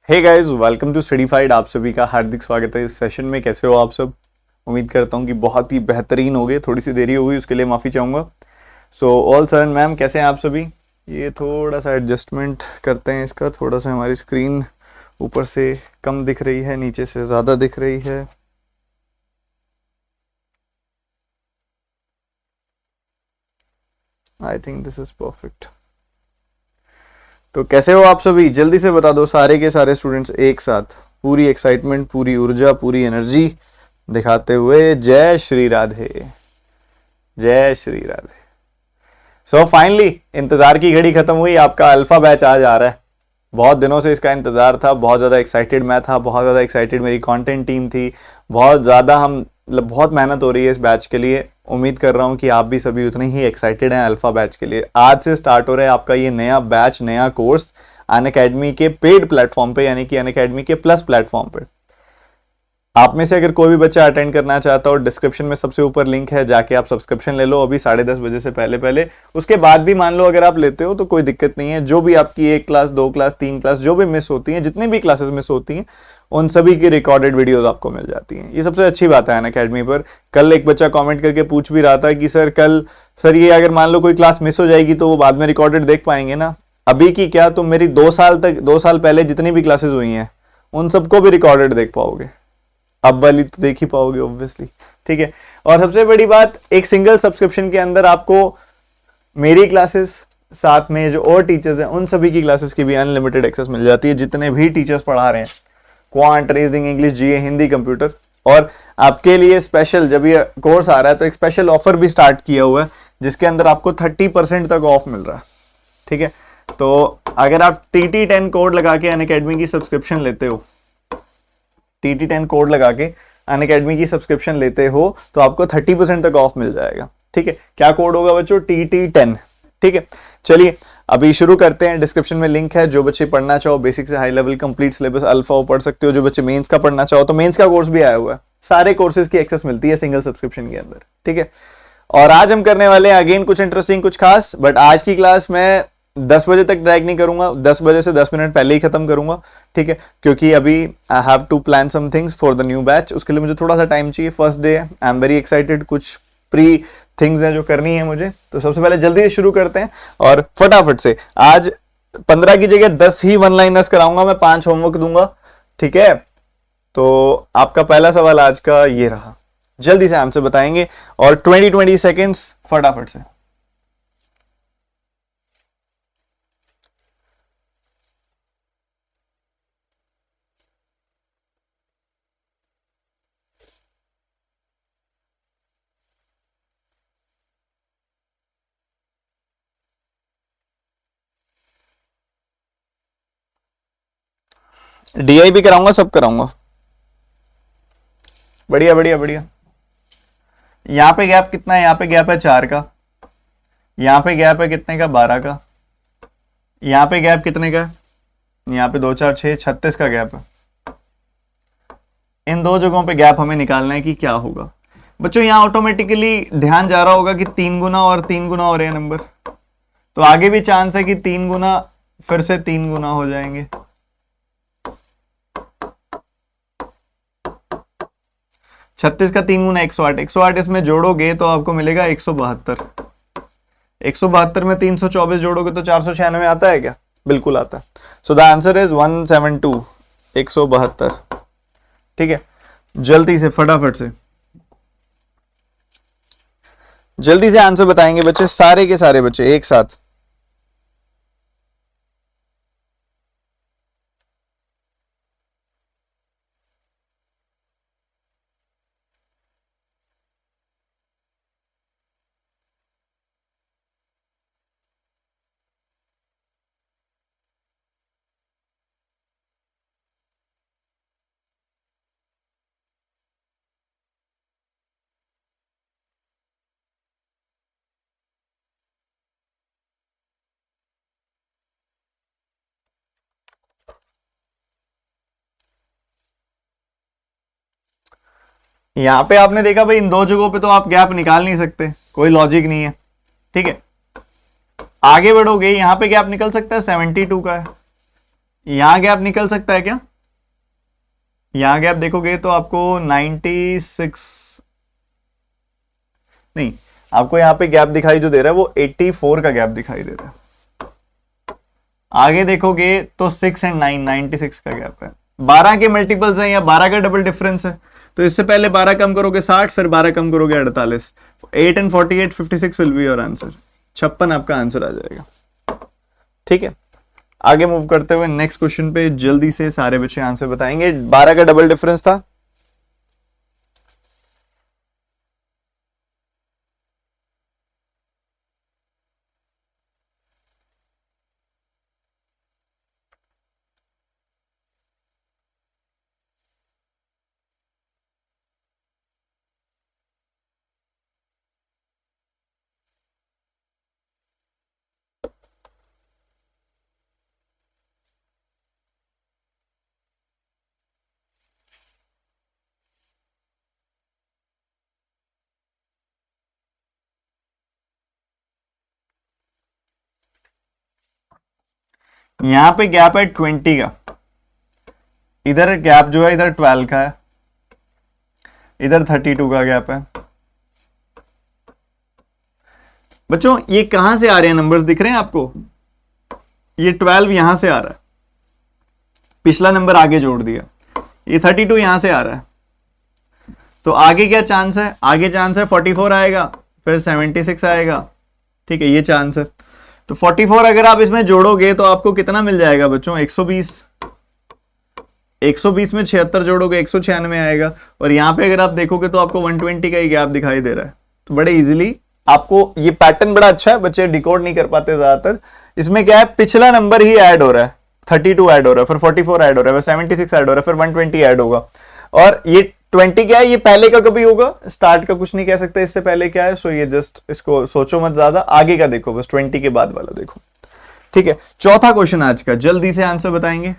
Hey guys, welcome to Studyfied. आप सभी का हार्दिक स्वागत है इस सेशन में। कैसे हो आप सब? उम्मीद करता हूँ कि बहुत ही बेहतरीन होगे। थोड़ी सी देरी हो गई, उसके लिए माफ़ी चाहूँगा। So all sir and ma'am, कैसे हैं आप सभी? ये थोड़ा सा एडजस्टमेंट करते हैं इसका। थोड़ा सा हमारी स्क्रीन ऊपर से कम दिख रही है, नीचे से ज़्यादा दिख रही है। I think this is perfect. तो कैसे हो आप सभी? जल्दी से बता दो सारे के सारे स्टूडेंट्स एक साथ, पूरी एक्साइटमेंट, पूरी ऊर्जा, पूरी एनर्जी दिखाते हुए। जय श्री राधे, जय श्री राधे। सो फाइनली इंतजार की घड़ी खत्म हुई। आपका अल्फा बैच आज आ रहा है। बहुत दिनों से इसका इंतजार था। बहुत ज़्यादा एक्साइटेड मैं था, बहुत ज़्यादा एक्साइटेड मेरी कंटेंट टीम थी। बहुत ज़्यादा हम मतलब बहुत मेहनत हो रही है इस बैच के लिए। उम्मीद कर रहा हूँ कि आप भी सभी उतने ही एक्साइटेड हैं अल्फा बैच के लिए। आज से स्टार्ट हो रहा है आपका ये नया बैच, नया कोर्स अनअकैडमी के पेड प्लेटफॉर्म पे, यानी कि अनअकैडमी के प्लस प्लेटफॉर्म पे। आप में से अगर कोई भी बच्चा अटेंड करना चाहता हो, डिस्क्रिप्शन में सबसे ऊपर लिंक है, जाके आप सब्सक्रिप्शन ले लो अभी 10:30 बजे से पहले पहले। उसके बाद भी मान लो अगर आप लेते हो तो कोई दिक्कत नहीं है। जो भी आपकी 1 क्लास, 2 क्लास, 3 क्लास जो भी मिस होती हैं, जितनी भी क्लासेस मिस होती हैं, उन सभी की रिकॉर्डेड वीडियोस आपको मिल जाती हैं। ये सबसे अच्छी बात है अनअकैडमी पर। कल एक बच्चा कमेंट करके पूछ भी रहा था कि सर ये अगर मान लो कोई क्लास मिस हो जाएगी तो वो बाद में रिकॉर्डेड देख पाएंगे ना? अभी की क्या, तुम मेरी 2 साल पहले जितनी भी क्लासेस हुई हैं उन सबको भी रिकॉर्डेड देख पाओगे। अब वाली तो देख ही पाओगे ऑब्वियसली, ठीक है। और सबसे बड़ी बात, एक सिंगल सब्सक्रिप्शन के अंदर आपको मेरी क्लासेस, साथ में जो और टीचर्स हैं उन सभी की क्लासेस की भी अनलिमिटेड एक्सेस मिल जाती है। जितने भी टीचर्स पढ़ा रहे हैं, क्वांट, रीजनिंग, इंग्लिश, जीए, हिंदी, कंप्यूटर। और आपके लिए स्पेशल, जब ये कोर्स आ रहा है तो एक स्पेशल ऑफर भी स्टार्ट किया हुआ है जिसके अंदर आपको 30% तक ऑफ मिल रहा है, ठीक है। तो अगर आप TT10 कोड लगा के अनअकैडमी की सब्सक्रिप्शन लेते हो, TT10 कोड लगा के अनअकैडमी की सब्सक्रिप्शन लेते हो तो आपको 30% तक ऑफ मिल जाएगा, ठीक है। क्या कोड होगा बच्चों? TT10, ठीक है। चलिए अभी शुरू करते हैं। डिस्क्रिप्शन में लिंक है। जो बच्चे पढ़ना चाहो बेसिक से high level complete syllabus alpha वो पढ़ सकते हो। जो बच्चे मेंस का पढ़ना चाहो तो मेंस का कोर्स भी आया हुआ है। सारे कोर्सेज की एक्सेस मिलती है सिंगल सब्सक्रिप्शन के अंदर, ठीक है। और आज हम करने वाले हैं अगेन कुछ इंटरेस्टिंग, कुछ खास। बट आज की क्लास मैं 10 बजे तक ड्रैग नहीं करूंगा, 10 बजे से 10 मिनट पहले ही खत्म करूंगा, ठीक है। क्योंकि अभी I have to plan some things for the new batch. उसके लिए मुझे थोड़ा सा टाइम चाहिए। फर्स्ट डे है, आई एम वेरी एक्साइटेड। कुछ प्री थिंग्स हैं जो करनी है मुझे। तो सबसे पहले जल्दी से शुरू करते हैं और फटाफट से आज 15 की जगह 10 ही वन लाइनर्स कराऊंगा मैं, 5 होमवर्क दूंगा, ठीक है। तो आपका पहला सवाल आज का ये रहा, जल्दी से आंसर बताएंगे और 20 सेकेंड्स फटाफट से। DI भी कराऊंगा, सब कराऊंगा। बढ़िया बढ़िया बढ़िया। यहाँ पे गैप कितना है? यहाँ पे गैप है 4 का। यहाँ पे गैप है कितने का? 12 का। यहाँ पे गैप कितने का है? यहाँ पे 2 4 6 36 का गैप है। इन दो जगहों पे गैप हमें निकालना है कि क्या होगा। बच्चों यहाँ ऑटोमेटिकली ध्यान जा रहा होगा कि 3 गुना और 3 गुना हो रहे हैं नंबर। तो आगे भी चांस है कि 3 गुना फिर से 3 गुना हो जाएंगे। 36 का 3 गुना 108, 108 इसमें जोड़ोगे तो आपको मिलेगा 172। 172 में 324 जोड़ोगे तो 496 आता है क्या? बिल्कुल आता है। सो द आंसर इज 172, 172, ठीक है। जल्दी से फटाफट से जल्दी से आंसर बताएंगे बच्चे, सारे के सारे बच्चे एक साथ। यहां पे आपने देखा भाई, इन दो जगहों पे तो आप गैप निकाल नहीं सकते, कोई लॉजिक नहीं है, ठीक है। आगे बढ़ोगे, यहां पे गैप निकल सकता है 72 का है, यहां गैप निकल सकता है क्या? यहां गैप देखोगे तो आपको 96 नहीं, आपको यहां पे गैप दिखाई जो दे रहा है वो 84 का गैप दिखाई दे रहा है। आगे देखोगे तो 6 एंड 9 96 का गैप है। 12 के मल्टीपल्स हैं या 12 का डबल डिफरेंस है, तो इससे पहले 12 कम करोगे 60, फिर 12 कम करोगे 48। 8 and 48 56 will be your answer. 56 आपका आंसर आ जाएगा। ठीक है, आगे मूव करते हुए नेक्स्ट क्वेश्चन पे जल्दी से सारे बच्चे आंसर बताएंगे। 12 का डबल डिफरेंस था, यहां पे गैप है 20 का, इधर गैप जो है इधर 12 का है, इधर 32 का गैप है। बच्चों ये कहां से आ रहे हैं नंबर्स, दिख रहे हैं आपको? ये 12 यहां से आ रहा है, पिछला नंबर आगे जोड़ दिया, ये 32 यहां से आ रहा है, तो आगे क्या चांस है? आगे चांस है 44 आएगा, फिर 76 आएगा। ठीक है, ये चांस है। तो 44 अगर आप इसमें जोड़ोगे तो आपको कितना मिल जाएगा बच्चों? 120। 120 में 76 जोड़ोगे 196 आएगा, और यहां पे अगर आप देखोगे तो आपको 120 का ही गैप दिखाई दे रहा है। तो बड़े इजीली आपको ये पैटर्न बड़ा अच्छा है, बच्चे डिकोड नहीं कर पाते ज्यादातर। इसमें क्या है, पिछला नंबर ही ऐड हो रहा है, 32 ऐड हो रहा है, फिर 44 ऐड हो रहा है, फिर 76 ऐड हो रहा है, फिर 120 ऐड होगा। और ये 20 क्या है, ये पहले का कभी होगा, स्टार्ट का कुछ नहीं कह सकते इससे पहले क्या है। सो ये जस्ट इसको सोचो मत ज्यादा, आगे का देखो, बस 20 के बाद वाला देखो। ठीक है, चौथा क्वेश्चन आज का, जल्दी से आंसर बताएंगे।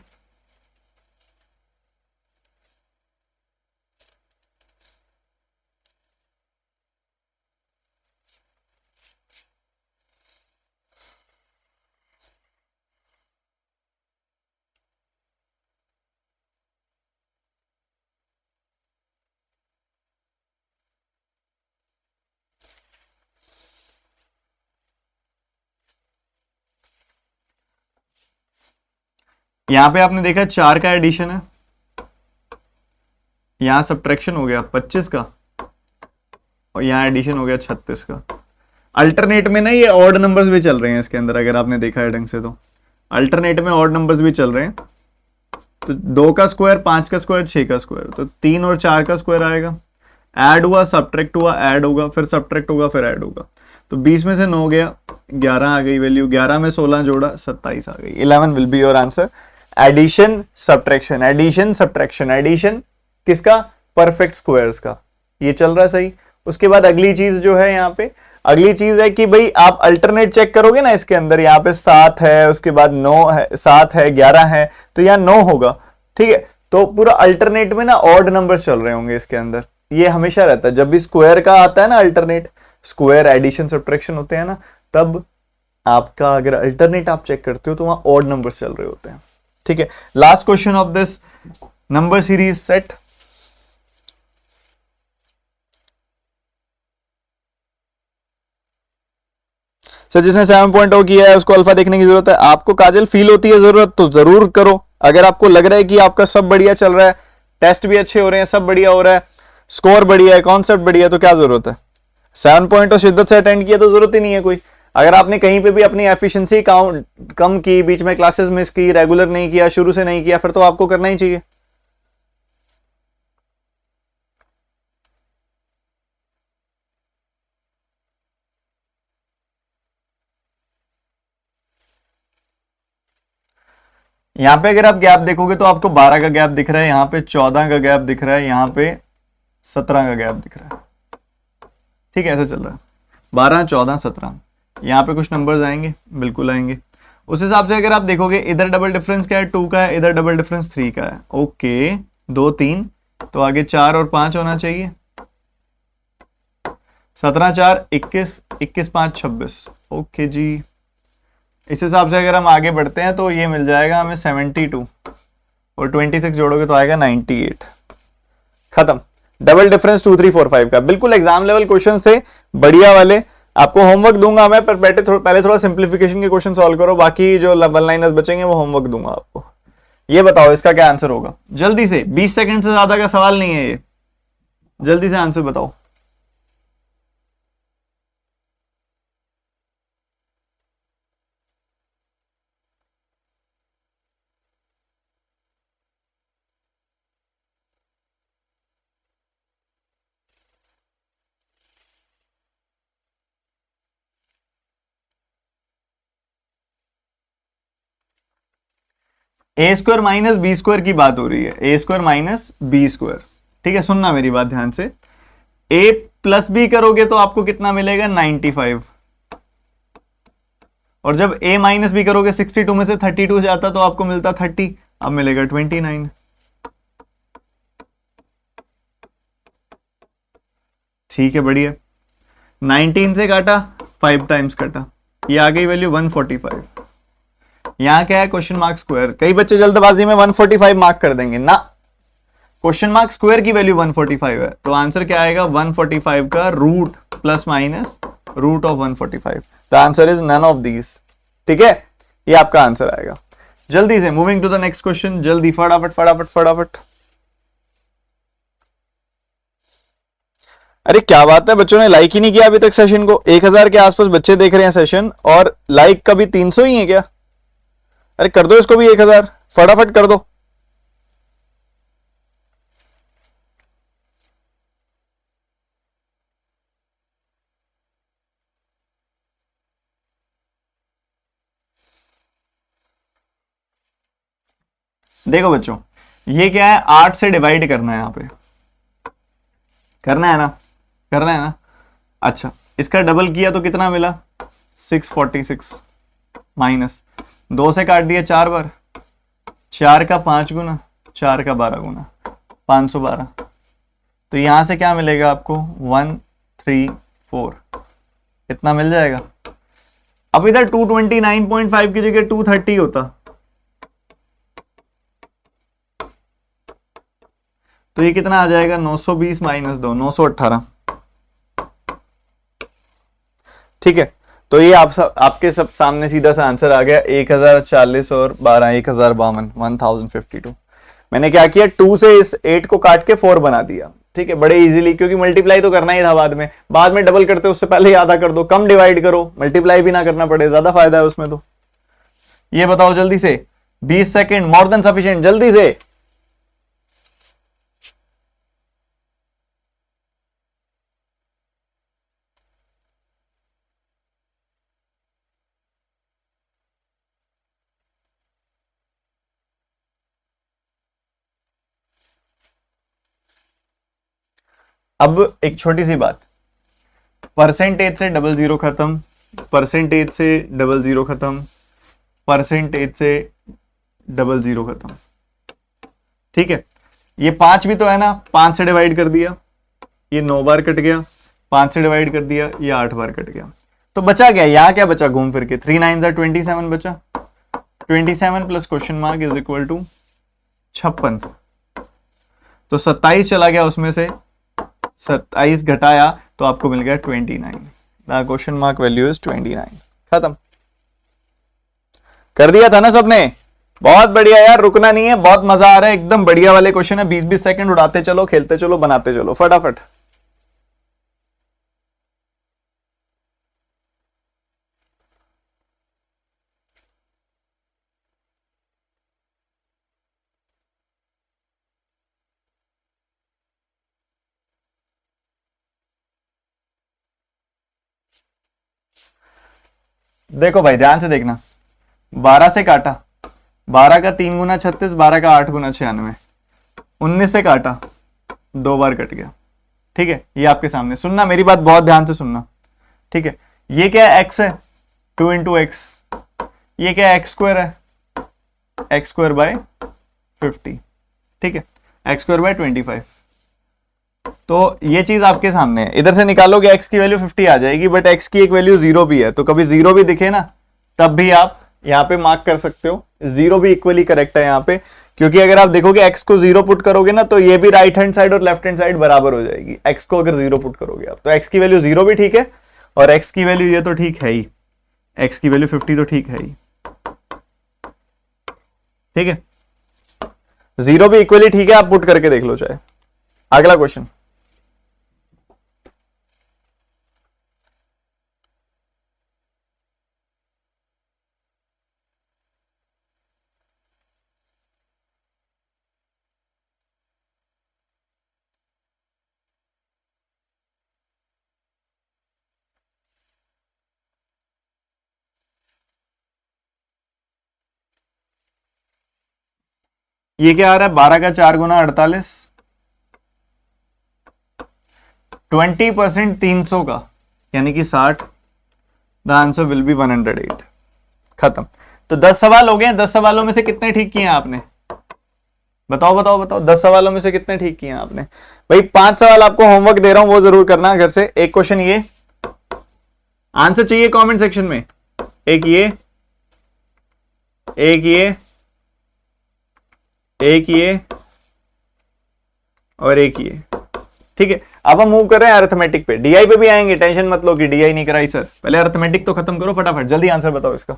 यहां पे आपने देखा 4 का एडिशन है, यहां सब्ट्रैक्शन हो गया 25 का, और यहां एडिशन हो गया 36 का। अल्टरनेट में ना ये ऑड नंबर्स भी चल रहे हैं इसके अंदर, अगर आपने देखा है ढंग से तो अल्टरनेट में ऑड नंबर्स भी चल रहे हैं। तो 2 का स्क्वायर, 5 का स्क्वायर, 6 का स्क्वायर, तो 3 और 4 का स्क्वायर आएगा, ऐड हुआ, सब्ट्रैक्ट हुआ, ऐड होगा, फिर सब्ट्रैक्ट होगा, फिर ऐड होगा। तो 20 में से 9 गया, 11 आ गई वैल्यू, 11 में 16 जोड़ा 27 आ गई। 11 will be your answer. Addition subtraction, addition subtraction, addition किसका? परफेक्ट स्क्वायर्स का। ये चल रहा है सही। उसके बाद अगली चीज जो है यहाँ पे, अगली चीज है कि भाई आप अल्टरनेट चेक करोगे ना इसके अंदर, यहाँ पे 7 है, उसके बाद 9 है, 7 है, 11 है, तो यहाँ 9 होगा। ठीक है, तो पूरा अल्टरनेट में ना ऑड नंबर चल रहे होंगे इसके अंदर। ये हमेशा रहता है जब भी स्क्वायर का आता है ना, अल्टरनेट स्क्वायर एडिशन सब्ट्रैक्शन होते हैं ना, तब आपका अगर अल्टरनेट आप चेक करते हो तो वहां ऑड नंबर चल रहे होते हैं। ठीक है, last question of this number series set. Sir जिसने 7.0 किया है उसको अल्फा देखने की जरूरत है। आपको काजल फील होती है जरूरत तो जरूर करो। अगर आपको लग रहा है कि आपका सब बढ़िया चल रहा है, टेस्ट भी अच्छे हो रहे हैं, सब बढ़िया हो रहा है, स्कोर बढ़िया है, कॉन्सेप्ट बढ़िया है, तो क्या जरूरत है? 7.0 शिद्दत से अटेंड किया तो जरूरत ही नहीं है कोई। अगर आपने कहीं पे भी अपनी एफिशिएंसी कम की, बीच में क्लासेस मिस की, रेगुलर नहीं किया, शुरू से नहीं किया, फिर तो आपको करना ही चाहिए। यहां पे अगर आप गैप देखोगे तो आपको 12 का गैप दिख रहा है, यहां पे 14 का गैप दिख रहा है, यहां पे 17 का गैप दिख रहा है। ठीक है, ऐसा चल रहा है 12, 14, 17। यहाँ पे कुछ नंबर्स आएंगे, बिल्कुल आएंगे। उस हिसाब से अगर आप देखोगे इधर डबल डिफरेंस क्या है, 2 का है, इधर डबल डिफरेंस 3 का है। ओके, 2, 3, तो आगे 4 और 5 होना चाहिए। 17, 4, 21, 21, 5, 26। ओके जी, इस हिसाब से अगर हम आगे बढ़ते हैं तो ये मिल जाएगा हमें 72 और 26 जोड़ोगे तो आएगा 98। खत्म। डबल डिफरेंस 2 3 4 5 का बिल्कुल एग्जाम लेवल क्वेश्चंस थे, बढ़िया वाले। आपको होमवर्क दूंगा मैं, पर पहले थोड़ा सिंप्लीफिकेशन के क्वेश्चन सॉल्व करो, बाकी जो वन लाइनर्स बचेंगे वो होमवर्क दूंगा आपको। ये बताओ इसका क्या आंसर होगा जल्दी से, 20 सेकंड से ज्यादा का सवाल नहीं है ये, जल्दी से आंसर बताओ। ए स्क्वायर माइनस बी स्क्वायर की बात हो रही है, ए स्क्वायर माइनस बी स्क्वायर। ठीक है, सुनना मेरी बात ध्यान से। ए प्लस बी करोगे तो आपको कितना मिलेगा 95, और जब ए माइनस बी करोगे 62 में से 32 जाता तो आपको मिलता 30, अब मिलेगा 29। ठीक है, बढ़िया। 19 से काटा, 5 टाइम्स काटा, ये आ गई वैल्यू 145। यहां क्या है, क्वेश्चन मार्क स्क्वायर। कई बच्चे जल्दबाजी में 145 मार्क कर देंगे ना, क्वेश्चन मार्क स्क्वायर की वैल्यू 145 है, तो आंसर क्या आएगा 145 का root plus minus root of 145। The answer is none of these. ठीक है, ये आपका आंसर आएगा। जल्दी से moving to the next question, जल्दी फटाफट फटाफट फटाफट। अरे क्या बात है, बच्चों ने लाइक ही नहीं किया अभी तक सेशन को। 1000 के आसपास बच्चे देख रहे हैं सेशन, और लाइक का भी 300 ही है क्या? अरे कर दो इसको भी 1000, फटाफट कर दो। देखो बच्चों, ये क्या है, 8 से डिवाइड करना है, यहां पे करना है ना, करना है ना। अच्छा, इसका डबल किया तो कितना मिला 646, माइनस 2 से काट दिया 4 बार, 4 का 5 गुना, 4 का 12 गुना, 512। तो यहां से क्या मिलेगा आपको 134, इतना मिल जाएगा। अब इधर 229.5 की जगह 230 होता तो ये कितना आ जाएगा 920 माइनस 2, 918। ठीक है, तो ये आपके सब सामने सीधा सा आंसर आ गया 1040 और 12 1052, 1052। मैंने क्या किया, 2 से इस 8 को काट के 4 बना दिया। ठीक है, बड़े इजीली, क्योंकि मल्टीप्लाई तो करना ही था बाद में डबल करते उससे पहले ही आधा कर दो, कम डिवाइड करो, मल्टीप्लाई भी ना करना पड़े, ज्यादा फायदा है उसमें। तो ये बताओ जल्दी से, 20 सेकेंड मोर देन सफिशिएंट, जल्दी से। अब एक छोटी सी बात, परसेंटेज से डबल जीरो खत्म, परसेंटेज से डबल जीरो खत्म, परसेंटेज से डबल जीरो खत्म। ठीक है, ये 5 भी तो है ना, 5 से डिवाइड कर दिया, ये 9 बार कट गया, 5 से डिवाइड कर दिया, ये 8 बार कट गया, तो बचा क्या, यहां क्या बचा घूम फिर के, 3 9 27 बचा। 27 plus question mark is equal to 56। तो 27 चला गया, उसमें से 27 घटाया तो आपको मिल गया 29। Question mark value is 29। खत्म कर दिया था ना सबने, बहुत बढ़िया यार, रुकना नहीं है, बहुत मजा आ रहा है, एकदम बढ़िया वाले क्वेश्चन है। 20-20 सेकंड उड़ाते चलो, खेलते चलो, बनाते चलो फटाफट। देखो भाई ध्यान से देखना, 12 से काटा, 12 का 3 गुना 36, 12 का 8 गुना 96, 19 से काटा, 2 बार कट गया। ठीक है, ये आपके सामने, सुनना मेरी बात बहुत ध्यान से सुनना। ठीक है, ये क्या है, x है, 2 इंटू एक्स, ये क्या है, एक्स स्क्वायर है, एक्स स्क्वायर बाय 50। ठीक है, एक्स स्क्वायर बाय 25। तो ये चीज आपके सामने है, इधर से निकालोगे x की वैल्यू 50 आ जाएगी, बट x की एक वैल्यू 0 भी है, तो कभी 0 भी दिखे ना तब भी आप यहाँ पे मार्क कर सकते हो। जीरो भी इक्वली करेक्ट है यहाँ पे, क्योंकि अगर आप देखोगे एक्स को जीरो पुट करोगे ना तो ये भी राइट हैंड साइड और लेफ्ट हैंड साइड बराबर हो जाएगी। एक्स को अगर जीरो पुट करोगे आप तो एक्स की वैल्यू जीरो भी ठीक है और एक्स की वैल्यू ये तो ठीक है ही, एक्स की वैल्यू 50 तो ठीक है ही। ठीक है, जीरो भी इक्वली ठीक है, आप पुट करके देख लो चाहे। अगला क्वेश्चन, ये क्या आ रहा है, 12 का 4 गुना 48, 20% 300 का यानी कि 60। The answer will be 108। खत्म। तो 10 सवाल हो गए। 10 सवालों में से कितने ठीक किए आपने? बताओ बताओ बताओ, 10 सवालों में से कितने ठीक किए आपने? भाई 5 सवाल आपको होमवर्क दे रहा हूं, वो जरूर करना घर से। एक क्वेश्चन ये, आंसर चाहिए कमेंट सेक्शन में। एक ये, एक ये, एक ये और एक ये। ठीक है, अब हम मूव कर रहे हैं अरिथमेटिक पे। डीआई पे भी आएंगे, टेंशन मत लो कि डीआई नहीं कराई सर। पहले अरिथमेटिक तो खत्म करो फटाफट। जल्दी आंसर बताओ इसका,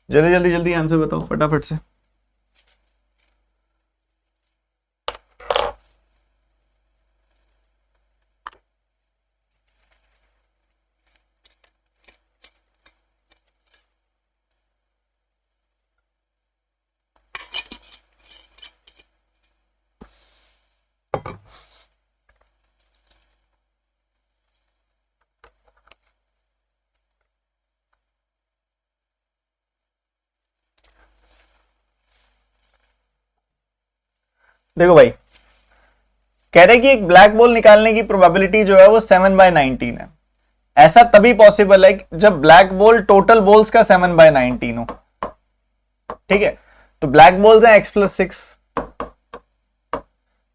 जल्दी जल्दी जल्दी आंसर बताओ फटाफट से। देखो भाई, कह रहे कि एक ब्लैक बोल निकालने की प्रोबेबिलिटी जो है वो 7/19 है। ऐसा तभी पॉसिबल है जब ब्लैक बोल टोटल बोल्स का 7/19 हो। ठीक है, तो ब्लैक बोल्स हैं x+6।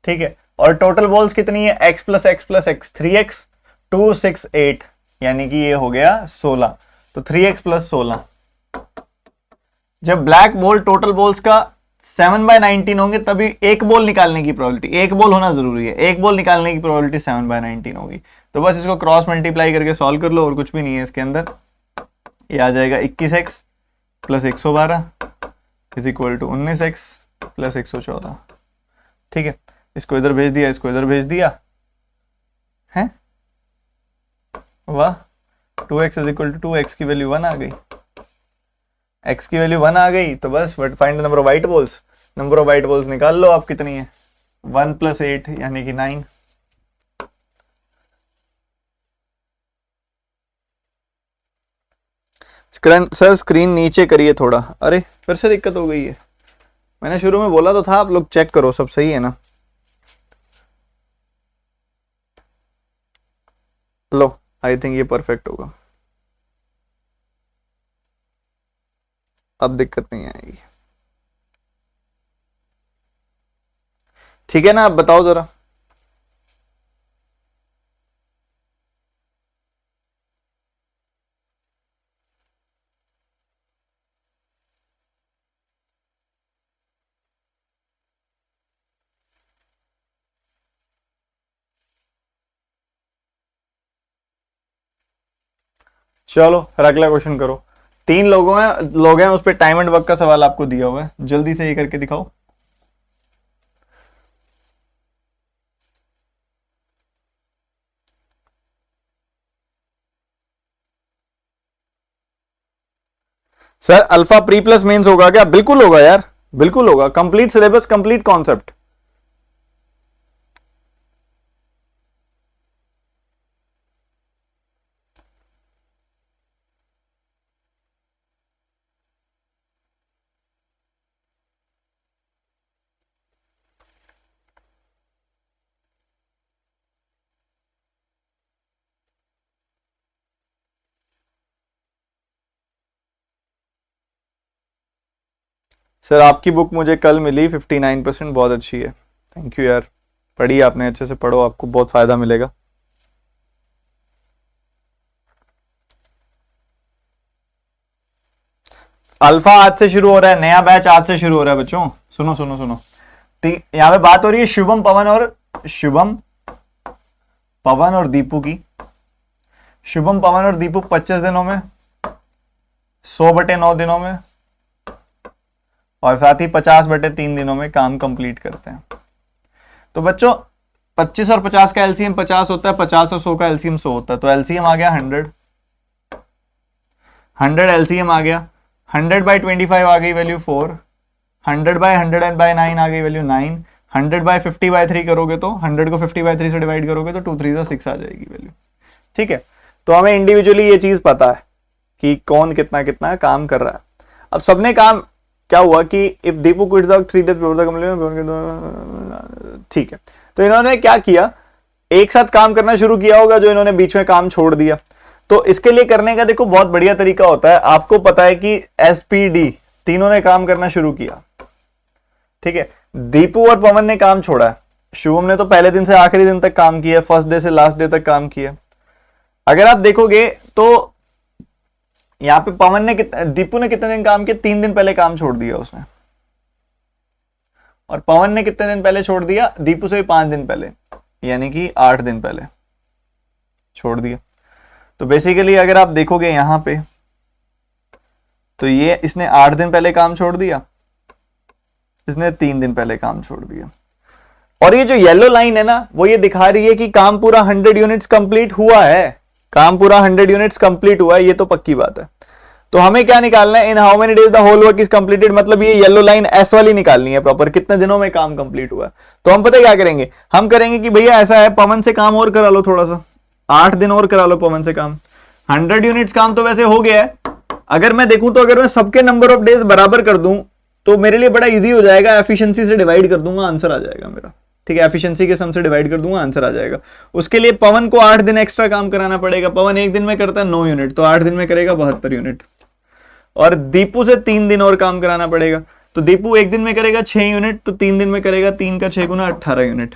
ठीक है, और टोटल बोल्स कितनी है? x+x+x 3x 2 6 8, यानी कि ये हो गया 16। तो 3x + 16। जब ब्लैक बोल टोटल बोल्स का 7/19 होंगे तभी एक बोल निकालने की प्रोबेबिलिटी, एक बोल होना जरूरी है, एक बोल निकालने की प्रोबेबिलिटी 7/19 होगी। तो बस इसको क्रॉस मल्टीप्लाई करके सॉल्व कर लो और कुछ भी नहीं है इसके अंदर। ये आ जाएगा 21x + 112 is equal to 19x + 114। ठीक है, इसको इधर भेज दिया, इसको इधर भेज दिया है। वाह, 2x = 2, x की वैल्यू 1 आ गई। x की वैल्यू 1 आ गई तो बस find the number of white balls. Number of white balls निकाल लो आप कितनी है, 1 + 8 यानी कि 9। सर स्क्रीन नीचे करिए थोड़ा। अरे फिर से दिक्कत हो गई है, मैंने शुरू में बोला तो था। आप लोग चेक करो सब सही है ना। लो, आई थिंक ये परफेक्ट होगा, अब दिक्कत नहीं आएगी। ठीक है ना, आप बताओ जरा। चलो फिर अगला क्वेश्चन करो। 3 लोग हैं उस पर टाइम एंड वर्क का सवाल आपको दिया हुआ है, जल्दी से ये करके दिखाओ। Sir alpha pre plus mains होगा क्या? बिल्कुल होगा यार, बिल्कुल होगा। Complete syllabus, complete concept. Sir आपकी बुक मुझे कल मिली, 59%, बहुत अच्छी है। थैंक यू यार, पढ़ी आपने, अच्छे से पढ़ो, आपको बहुत फायदा मिलेगा। अल्फा आज से शुरू हो रहा है, नया बैच आज से शुरू हो रहा है बच्चों। सुनो सुनो सुनो, यहां पे बात हो रही है शुभम पवन और दीपू की। शुभम पवन और दीपू 25 दिनों में, 100/9 दिनों में, और साथ ही 50/3 दिनों में काम कंप्लीट करते हैं। तो बच्चों 25 और 50 का एलसीएम 50 होता है, 50 और 100 का एलसीएम 100 होता है, तो एलसीएम आ गया 100। 100 एलसीएम आ गया, 100/25 आ गई वैल्यू 4, 100/100/9 आ गई वैल्यू 9, 100/50/3 करोगे तो 100 को 50/3 से डिवाइड करोगे तो 2 3 6 आ जाएगी वैल्यू। ठीक है, तो हमें इंडिविजुअली ये चीज पता है कि कौन कितना कितना काम कर रहा है। अब सबने काम क्या हुआ कि if Deepu quits the 3 days before the completion, ठीक है, तो इन्होंने क्या किया, एक साथ काम करना शुरू किया होगा जो इन्होंने बीच में काम छोड़ दिया। तो इसके लिए करने का देखो बहुत बढ़िया तरीका होता है। आपको पता है कि एसपीडी तीनों ने काम करना शुरू किया, ठीक है, दीपू और पवन ने काम छोड़ा है, शुभम ने तो पहले दिन से आखिरी दिन तक काम किया, फर्स्ट डे से लास्ट डे तक काम किया। अगर आप देखोगे तो यहां पे पवन ने दीपू ने कितने दिन काम किया, 3 दिन पहले काम छोड़ दिया उसने, और पवन ने कितने दिन पहले छोड़ दिया, दीपू से भी 5 दिन पहले, यानी कि 8 दिन पहले छोड़ दिया। तो बेसिकली अगर आप देखोगे यहां पे तो ये इसने 8 दिन पहले काम छोड़ दिया, इसने 3 दिन पहले काम छोड़ दिया। और ये जो येलो लाइन है ना, वो ये दिखा रही है कि काम पूरा 100 यूनिट्स कंप्लीट हुआ है, काम पूरा 100 यूनिट्स कंप्लीट हुआ है, ये तो पक्की बात है। तो हमें क्या निकालना है, in how many days the whole work is completed, मतलब ये येलो लाइन एस वाली निकालनी है प्रॉपर, कितने दिनों में काम कंप्लीट हुआ है। तो हम पता है क्या करेंगे, हम करेंगे कि भैया ऐसा है, पवन से काम और करा लो थोड़ा सा, 8 दिन और करा लो पवन से काम। 100 यूनिट्स काम तो वैसे हो गया है, अगर मैं देखूं तो अगर मैं सबके नंबर ऑफ डेज बराबर कर दूं तो मेरे लिए बड़ा इजी हो जाएगा, एफिशिएंसी से डिवाइड कर दूंगा, आंसर आ जाएगा मेरा। ठीक है, एफिशिएंसी के सम से डिवाइड कर दूंगा, आंसर आ जाएगा। उसके लिए पवन को 8 दिन एक्स्ट्रा काम कराना पड़ेगा। पवन एक दिन में करता है 9 यूनिट, तो 8 दिन में करेगा 72 यूनिट। और दीपू से 3 दिन और काम कराना पड़ेगा, तो दीपू एक दिन में करेगा 6 यूनिट, तो 3 दिन में करेगा 3 का 6 गुना 18 यूनिट।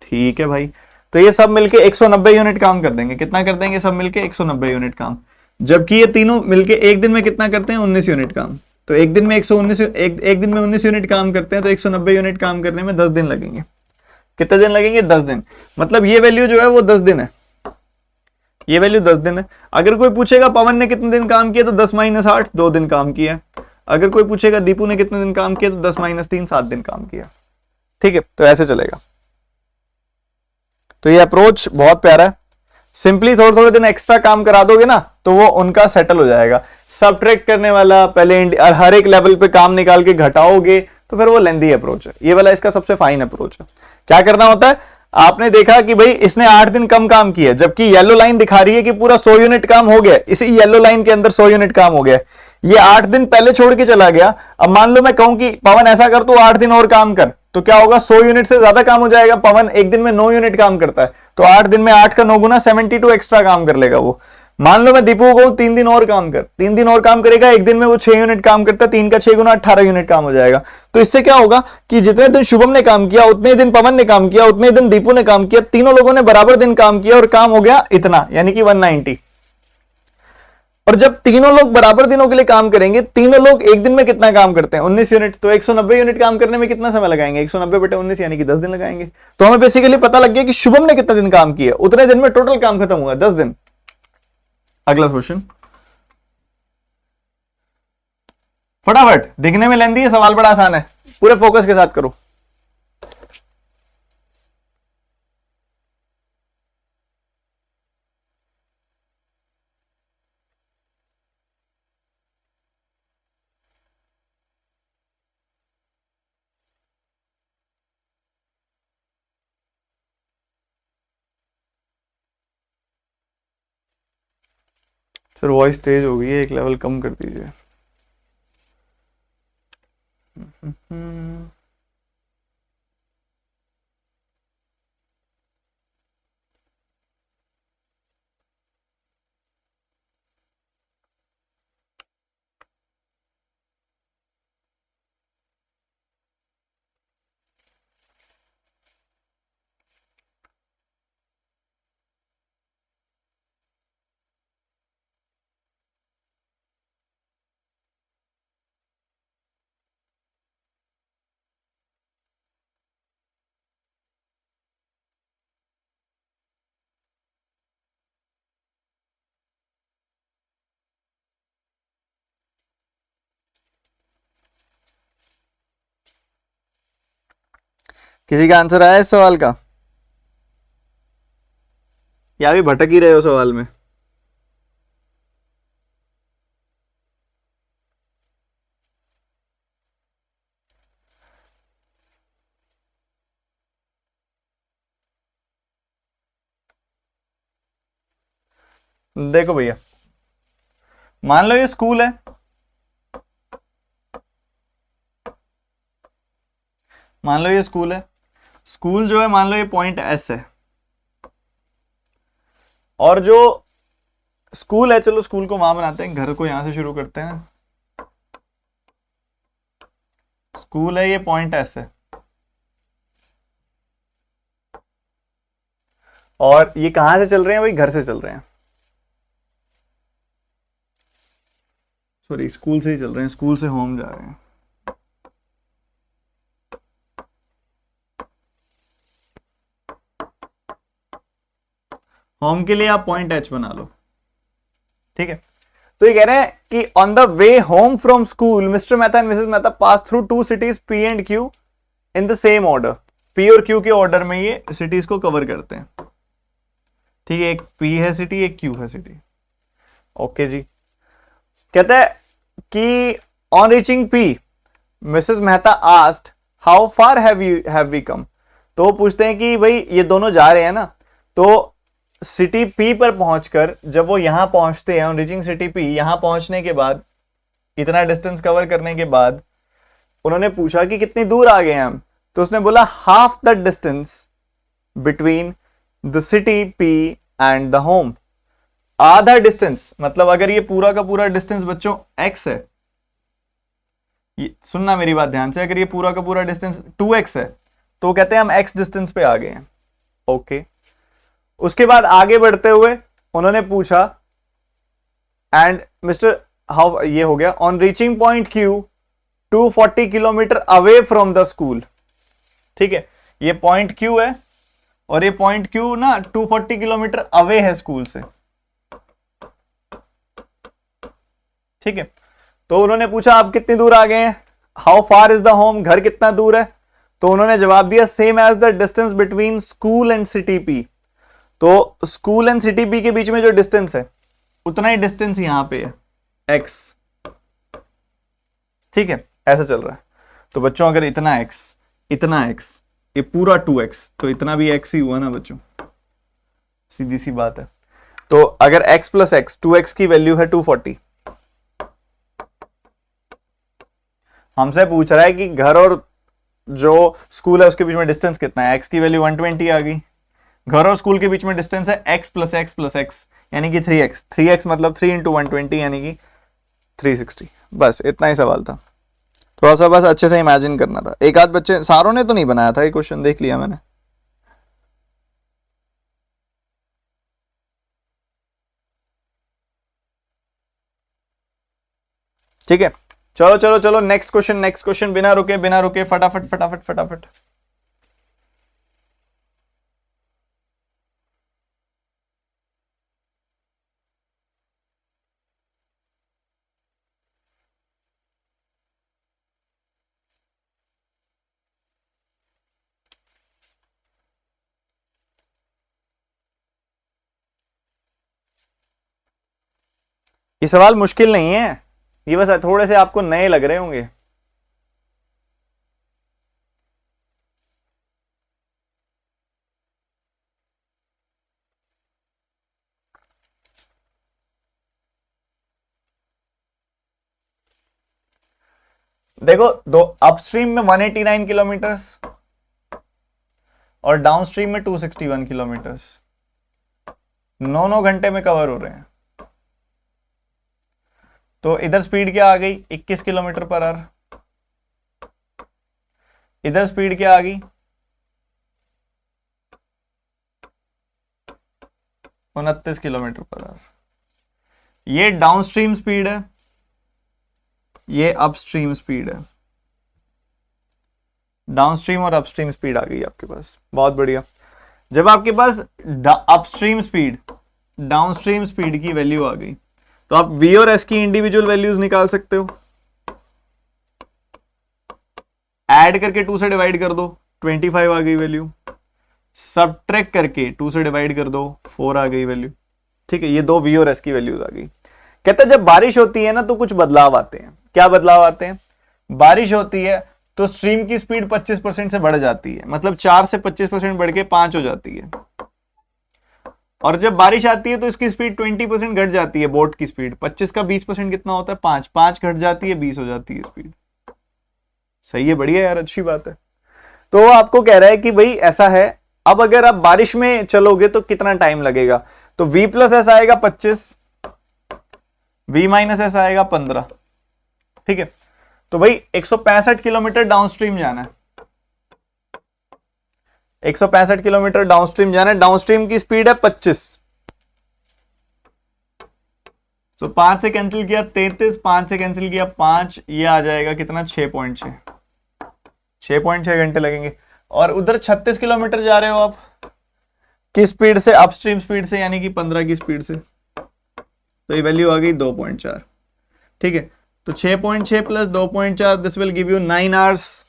ठीक है भाई, तो ये सब मिलके 190 यूनिट काम कर देंगे। कितना कर देंगे सब मिलके, 190 यूनिट काम। जबकि ये तीनों मिलके एक दिन में कितना करते हैं, 19 यूनिट काम। तो एक दिन में 119 एक दिन में 19 यूनिट काम करते हैं, तो 190 यूनिट काम करने में 10 दिन लगेंगे। कितने दिन लगेंगे, 10 दिन। मतलब ये वैल्यू जो है वो 10 दिन है, ये वैल्यू 10 दिन है। अगर कोई पूछेगा पवन ने कितने दिन काम किया, तो 10 - 8 2 दिन काम किया। अगर कोई पूछेगा दीपू ने कितने दिन काम किया, तो 10 - 3 7 दिन काम किया। ठीक है, तो ऐसे चलेगा। तो ये अप्रोच बहुत प्यारा है। सिंपली थोड़े थोड़े दिन एक्स्ट्रा काम करा दोगे ना, तो वो उनका सेटल हो जाएगा। सबट्रैक्ट करने वाला पहले हर एक लेवल पे काम निकाल के घटाओगे तो फिर वो लेंदी अप्रोच है। ये वाला इसका सबसे फाइन अप्रोच है। क्या करना होता है, आपने देखा कि भाई इसने 8 दिन कम काम किया, जबकि येलो लाइन दिखा रही है कि पूरा 100 यूनिट काम हो गया, इसी येलो लाइन के अंदर 100 यूनिट काम हो गया। ये 8 दिन पहले छोड़ के चला गया। अब मान लो मैं कहूं कि पवन ऐसा कर, तू 8 दिन और काम कर, तो क्या होगा, 100 यूनिट से ज्यादा काम हो जाएगा। पवन एक दिन में 9 यूनिट काम करता है, तो 8 दिन में 8 का 9 गुना 72 एक्स्ट्रा काम कर लेगा वो। मान लो मैं दीपू को 3 दिन और काम कर, 3 दिन और काम करेगा, एक दिन में वो 6 यूनिट काम करता है, 3 का 6 गुना 18 यूनिट काम हो जाएगा। तो इससे क्या होगा कि जितने दिन शुभम ने काम किया, उतने दिन पवन ने काम किया, उतने दिन दीपू ने काम किया, तीनों लोगों ने बराबर दिन काम किया और काम हो गया इतना, यानी कि 190। और जब तीनों लोग बराबर दिनों के लिए काम करेंगे, तीनों लोग एक दिन में कितना काम करते हैं, 19 यूनिट, तो 190 यूनिट काम करने में कितना समय लगाएंगे, 190/19 यानी कि 10 दिन लगाएंगे। तो हमें बेसिकली पता लग गया कि शुभम ने कितना दिन काम किया, उतने दिन में टोटल काम खत्म हुआ 10 दिन। अगला क्वेश्चन, फटाफट, दिखने में लेंदी है, सवाल बड़ा आसान है, पूरे फोकस के साथ करो। सर वॉइस तेज हो गई है, एक लेवल कम कर दीजिए। किसी का आंसर आया इस सवाल का, या भी भटक ही रहे हो सवाल में? देखो भैया, मान लो ये स्कूल है, मान लो ये स्कूल है, स्कूल जो है मान लो ये पॉइंट एस है, और जो स्कूल है, चलो स्कूल को वहां बनाते हैं, घर को यहां से शुरू करते हैं। स्कूल है, ये पॉइंट एस है, और ये कहां से चल रहे हैं भाई? घर से चल रहे हैं, सॉरी स्कूल से ही चल रहे हैं, स्कूल से होम जा रहे हैं। होम के लिए आप पॉइंट एच बना लो, ठीक है। तो ये कह रहे हैं कि on the way home from school mister Mehta and missus Mehta pass through two cities P and Q in the same order. P और क्यू के ऑर्डर में ये सिटीज को कवर करते हैं, ठीक है। एक पी है सिटी, एक क्यू है सिटी, ओके जी। कहते हैं कि on reaching P missus Mehta asked how far have we come. तो वो पूछते हैं कि भाई ये दोनों जा रहे हैं ना, तो सिटी पी पर पहुंचकर जब वो यहां पहुंचते हैं, ऑन रीचिंग सिटी पी, यहां पहुंचने के बाद, इतना डिस्टेंस कवर करने के बाद उन्होंने पूछा कि कितनी दूर आ गए हैं हम। तो उसने बोला half the distance between the city P and the home. आधा डिस्टेंस मतलब अगर ये पूरा का पूरा डिस्टेंस बच्चों x है, ये सुनना मेरी बात ध्यान से, अगर ये पूरा का पूरा डिस्टेंस 2x है तो कहते हैं हम x डिस्टेंस पे आ गए हैं, ओके। उसके बाद आगे बढ़ते हुए उन्होंने पूछा एंड मिस्टर हाउ, ये हो गया on reaching point Q 240 kilometre away from the school, ठीक है। ये पॉइंट क्यू है और ये पॉइंट क्यू ना 240 किलोमीटर अवे है स्कूल से, ठीक है। तो उन्होंने पूछा आप कितनी दूर आ गए हैं, how far is the home, घर कितना दूर है। तो उन्होंने जवाब दिया same as the distance between school and city P. तो स्कूल एंड सिटी पी के बीच में जो डिस्टेंस है उतना ही डिस्टेंस यहां पे है, x, ठीक है। ऐसा चल रहा है। तो बच्चों अगर इतना x, ये पूरा 2x, तो इतना भी x ही हुआ ना बच्चों, सीधी सी बात है। तो अगर x प्लस एक्स 2x की वैल्यू है 240, हमसे पूछ रहा है कि घर और जो स्कूल है उसके बीच में डिस्टेंस कितना है, x की वैल्यू 120 आ गई, घर और स्कूल के बीच में डिस्टेंस है x plus x plus x यानी कि 3x, 3x मतलब 3 इंटू 120 यानी कि 360। बस इतना ही सवाल था, थोड़ा सा बस अच्छे से इमेजिन करना था। एक आध बच्चे, सारों ने तो नहीं बनाया था ये क्वेश्चन, देख लिया मैंने। ठीक है, चलो चलो चलो नेक्स्ट क्वेश्चन, बिना रुके फटाफट फटाफट फटाफट। ये सवाल मुश्किल नहीं है, ये बस थोड़े से आपको नए लग रहे होंगे। देखो, दो अपस्ट्रीम में 189 किलोमीटर और डाउनस्ट्रीम में 261 किलोमीटर, 9 घंटे में कवर हो रहे हैं। तो इधर स्पीड क्या आ गई, 21 किलोमीटर पर आवर, इधर स्पीड क्या आ गई, 29 किलोमीटर पर आवर। ये डाउनस्ट्रीम स्पीड है, ये अपस्ट्रीम स्पीड है। डाउनस्ट्रीम और अपस्ट्रीम स्पीड आ गई आपके पास, बहुत बढ़िया। जब आपके पास अपस्ट्रीम स्पीड डाउनस्ट्रीम स्पीड की वैल्यू आ गई तो आप v और s की इंडिविजुअल वैल्यूज निकाल सकते हो, ऐड करके 2 से डिवाइड कर दो 25 आ गई वैल्यू, सब्ट्रैक्ट करके 2 से डिवाइड कर दो, 4 आ गई वैल्यू। ठीक है, ये दो वी और एस की वैल्यूज आ गई। कहते हैं जब बारिश होती है ना तो कुछ बदलाव आते हैं। क्या बदलाव आते हैं? बारिश होती है तो स्ट्रीम की स्पीड 25% से बढ़ जाती है, मतलब 4 से 25% बढ़ के 5 हो जाती है। और जब बारिश आती है तो इसकी स्पीड 20% घट जाती है। बोट की स्पीड 25 का 20% कितना होता है? 5, 5 घट जाती है, 20 हो जाती है स्पीड। सही है, बढ़िया यार, अच्छी बात है। तो वो आपको कह रहा है कि भाई ऐसा है, अब अगर आप बारिश में चलोगे तो कितना टाइम लगेगा? तो v प्लस एस आएगा 25, v माइनस एस आएगा 15। ठीक है, तो भाई 165 किलोमीटर डाउनस्ट्रीम जाना है, 165 किलोमीटर डाउनस्ट्रीम जाना है। डाउनस्ट्रीम की स्पीड है 25, तो 5 से कैंसिल किया 33, 5 से कैंसिल किया 5, ये आ जाएगा कितना? 6.6, 6.6 घंटे लगेंगे। और उधर 36 किलोमीटर जा रहे हो आप, किस स्पीड से? अपस्ट्रीम स्पीड से, यानी कि 15 की स्पीड से। तो ये वैल्यू आ गई 2.4। ठीक है, तो 6.6 plus 2.4, this will give you 9 hours.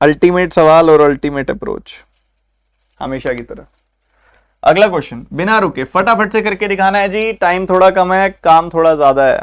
Ultimate सवाल और अल्टीमेट अप्रोच, हमेशा की तरह। अगला क्वेश्चन, बिना रुके फटाफट से करके दिखाना है जी, टाइम थोड़ा कम है, काम थोड़ा ज्यादा है।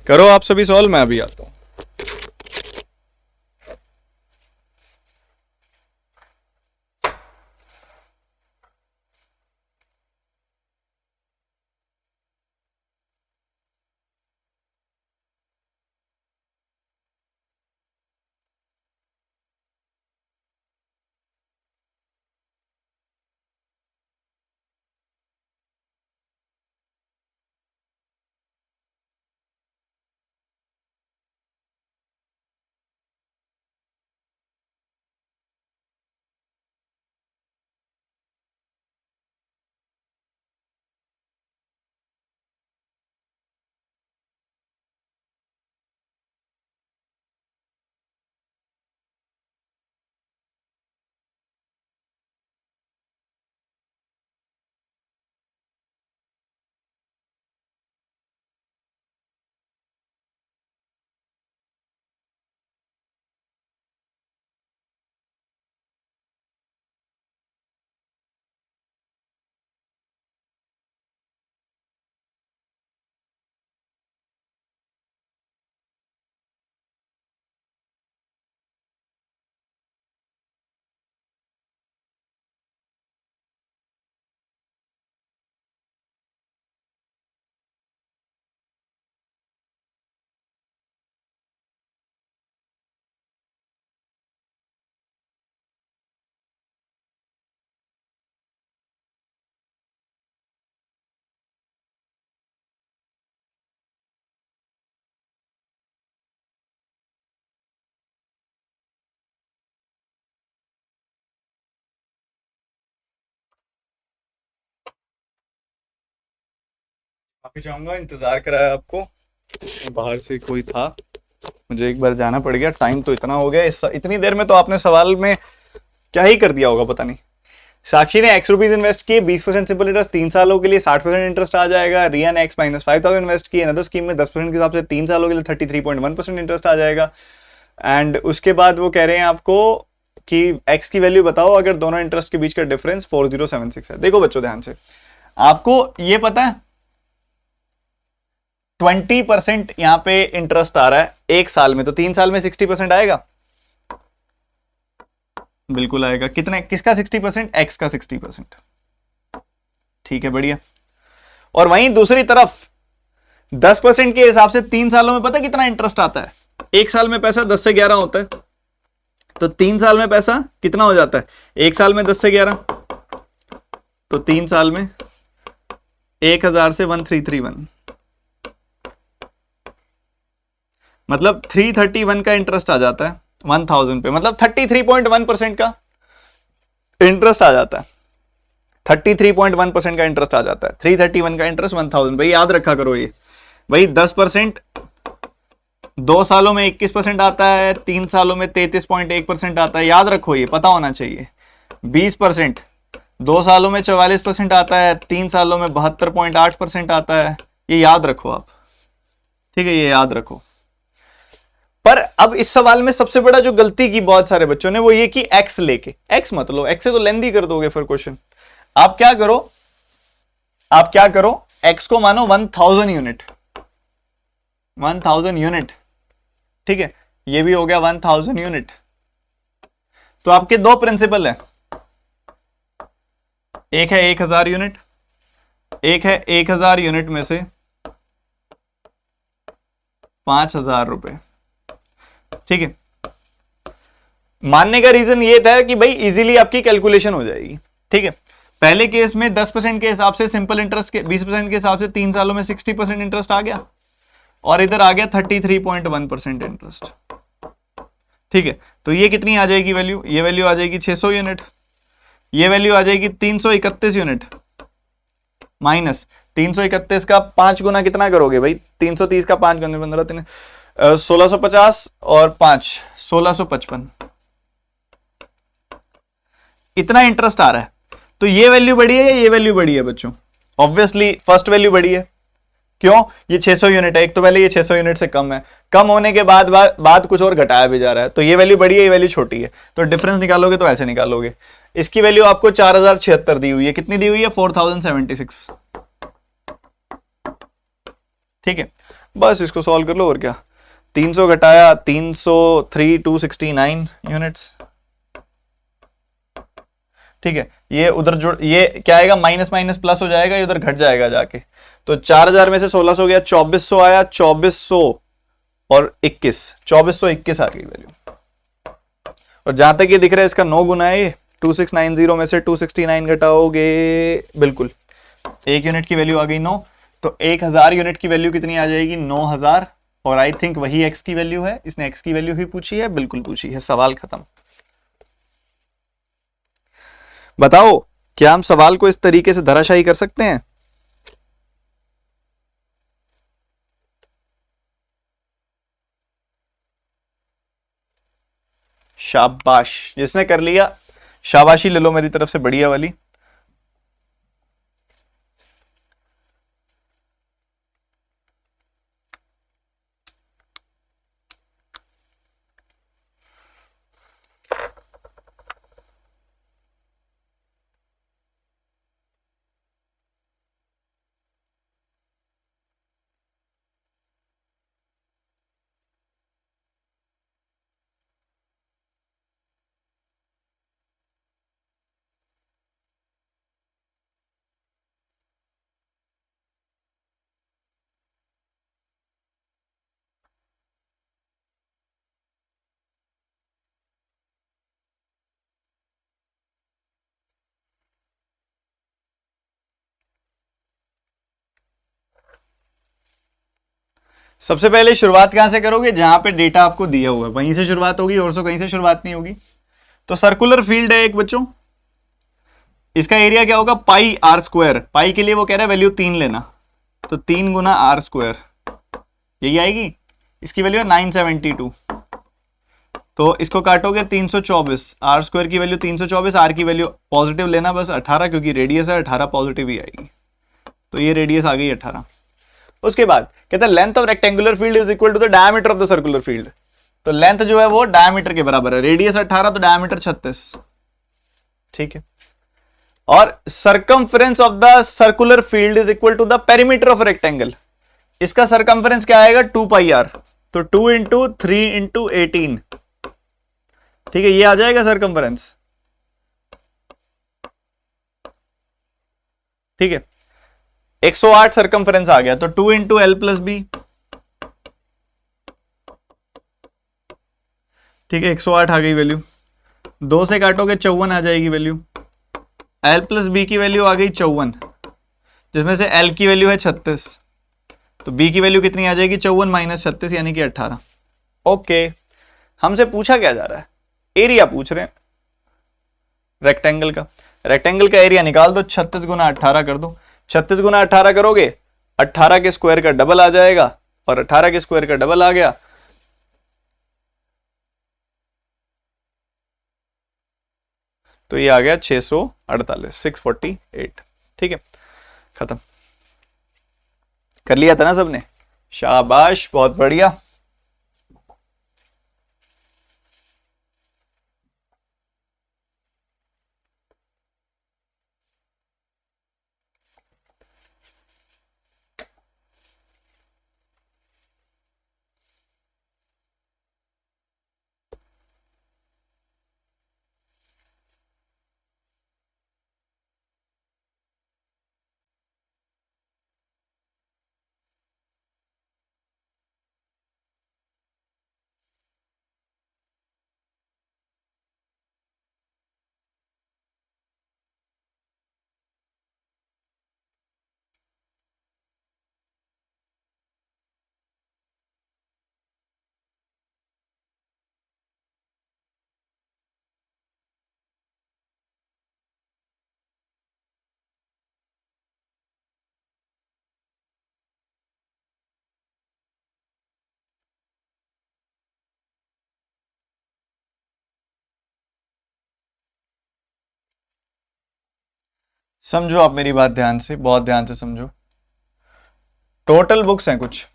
करो आप सभी सॉल्व, मैं अभी आता हूं। माफी चाहूंगा, इंतजार कराया आपको, बाहर से कोई था, मुझे एक बार जाना पड़ गया। टाइम तो इतना हो गया, इतनी देर में तो आपने सवाल में क्या ही कर दिया होगा पता नहीं। साक्षी ने x रुपीज इन्वेस्ट किए, 20% सिंपल इंटरेस्ट 3 सालों के लिए 60% इंटरेस्ट आ जाएगा। रिया ने x माइनस 5000 इन्वेस्ट किए अनदर स्कीम में 10% के हिसाब से 3 सालों के लिए 33.1% इंटरेस्ट आ जाएगा। एंड उसके बाद वो कह रहे हैं आपको कि x की वैल्यू बताओ अगर दोनों इंटरेस्ट के बीच का डिफरेंस 4076 है। देखो बच्चों ध्यान से, आपको ये पता है 20% यहां पे इंटरेस्ट आ रहा है एक साल में, तो 3 साल में 60% आएगा, बिल्कुल आएगा। कितने, किसका 60%? x का 60%। ठीक है, बढ़िया। और वहीं दूसरी तरफ 10% के हिसाब से 3 सालों में पता कितना इंटरेस्ट आता है? एक साल में पैसा 10 से 11 होता है, तो 3 साल में पैसा कितना हो जाता है? एक साल में 10 से 11, तो 3 साल में 1000 से 1331, मतलब 331 का इंटरेस्ट आ जाता है 1000 पे, मतलब 33.1% का इंटरेस्ट आ जाता है, 33.1% का इंटरेस्ट आ जाता है, 331 का इंटरेस्ट 1000 भाई याद रखा करो ये भाई। 10% 2 सालों में 21% आता है, 3 सालों में 33.1% आता है, याद रखो ये पता होना चाहिए। 20% 2 सालों में 44% आता है, 3 सालों में 72.8% आता है, ये याद रखो आप, ठीक है, ये याद रखो। पर अब इस सवाल में सबसे बड़ा जो गलती की बहुत सारे बच्चों ने वो ये कि एक्स लेके, एक्स मत लो, एक्स से तो लेंदी कर दोगे फिर क्वेश्चन। आप क्या करो, एक्स को मानो 1000 यूनिट, 1000 यूनिट, ठीक है, ये भी हो गया 1000 यूनिट। तो आपके दो प्रिंसिपल है, एक है 1000 यूनिट, एक है 1000 यूनिट में से 5000 रुपए, ठीक है। मानने का रीजन ये था कि भाई इजीली आपकी कैलकुलेशन हो जाएगी, ठीक है। पहले केस में 10% के हिसाब से सिंपल इंटरेस्ट के 20% के हिसाब से 3 सालों में 60% इंटरेस्ट आ गया, और इधर आ गया 33.1% इंटरेस्ट, ठीक है। तो ये कितनी आ जाएगी वैल्यू, ये वैल्यू आ जाएगी 600 यूनिट, ये वैल्यू आ जाएगी 331 यूनिट, माइनस 331 का 5 गुना कितना करोगे भाई, 330 का 5 गुना 15 1650 और 5 1655, इतना इंटरेस्ट आ रहा है। तो ये वैल्यू बड़ी है या ये वैल्यू बड़ी है बच्चों? ऑब्वियसली फर्स्ट वैल्यू बड़ी है, क्यों? ये 600 यूनिट है, एक तो पहले ये 600 यूनिट से कम है, कम होने के बाद कुछ और घटाया भी जा रहा है, तो ये वैल्यू बड़ी है, ये वैल्यू छोटी है, तो डिफरेंस निकालोगे तो ऐसे निकालोगे। इसकी वैल्यू आपको 4076 दी हुई है, कितनी दी हुई है? 4076, ठीक है। बस इसको सॉल्व कर लो और क्या, 300 घटाया 303 269 यूनिट्स, ठीक है। ये उधर जुड़, ये क्या आएगा, माइनस माइनस प्लस हो जाएगा, ये उधर घट जाएगा जाके, तो 4000 में से 1600 गया, 2400 आया, 2400 और 21, 2421 आ गई वैल्यू। और जहां तक ये दिख रहा है इसका 9 गुना है, ये 2690 में से 269 घटाओगे, बिल्कुल 1 यूनिट की वैल्यू आ गई 9, तो 1000 यूनिट की वैल्यू कितनी आ जाएगी? 9000, और आई थिंक वही एक्स की वैल्यू है, इसने एक्स की वैल्यू ही पूछी है, बिल्कुल पूछी है, सवाल खत्म। बताओ क्या हम सवाल को इस तरीके से धराशायी कर सकते हैं? शाबाश, जिसने कर लिया शाबाशी ले लो मेरी तरफ से, बढ़िया वाली। सबसे पहले शुरुआत कहां से करोगे? जहां पे डेटा आपको दिया हुआ है वहीं से शुरुआत होगी, और तो कहीं से शुरुआत नहीं होगी। तो सर्कुलर फील्ड है एक बच्चों, इसका एरिया क्या होगा? पाई आर स्क्वायर, पाई के लिए वो कह रहा है वैल्यू 3 लेना, तो 3 गुना आर स्क्वायर, यही आएगी। इसकी वैल्यू है 972, तो इसको काटोगे 324, आर स्क्वायर की वैल्यू 324, आर की वैल्यू पॉजिटिव लेना बस 18, क्योंकि रेडियस है 18, पॉजिटिव ही आएगी, तो ये रेडियस आ गई 18। उसके बाद कहता है length of rectangular field is equal to the diameter of the circular field, तो लेंथ जो है वो डायमीटर के बराबर है, रेडियस 18 तो डायमीटर 36, ठीक है। और circumference of the circular field is equal to the perimeter of rectangle, इसका सरकमफरेंस क्या आएगा? 2 पाई आर, तो 2 इंटू 3 इंटू 18, ठीक है, ये आ जाएगा सरकमफरेंस, ठीक है। 108 सरकमफरेंस आ गया, तो 2 इंटू एल प्लस बी, ठीक है, 108 आ गई वैल्यू, 2 से काटोगे 54 आ जाएगी वैल्यू, एल प्लस बी की वैल्यू आ गई 54, जिसमें से L की वैल्यू है 36, तो B की वैल्यू कितनी आ जाएगी 54 माइनस 36 यानी कि 18। ओके, हमसे पूछा क्या जा रहा है, एरिया पूछ रहे हैं रेक्टेंगल का। रेक्टेंगल का एरिया निकाल दो, 36 गुना 18 कर दो। 36 गुना 18 करोगे 18 के स्क्वायर का डबल आ जाएगा, और 18 के स्क्वायर का डबल आ गया तो ये आ गया 648, 648। ठीक है, खत्म कर लिया था ना सबने, शाबाश, बहुत बढ़िया। समझो आप मेरी बात ध्यान से, बहुत ध्यान से समझो। टोटल बुक्स हैं कुछ,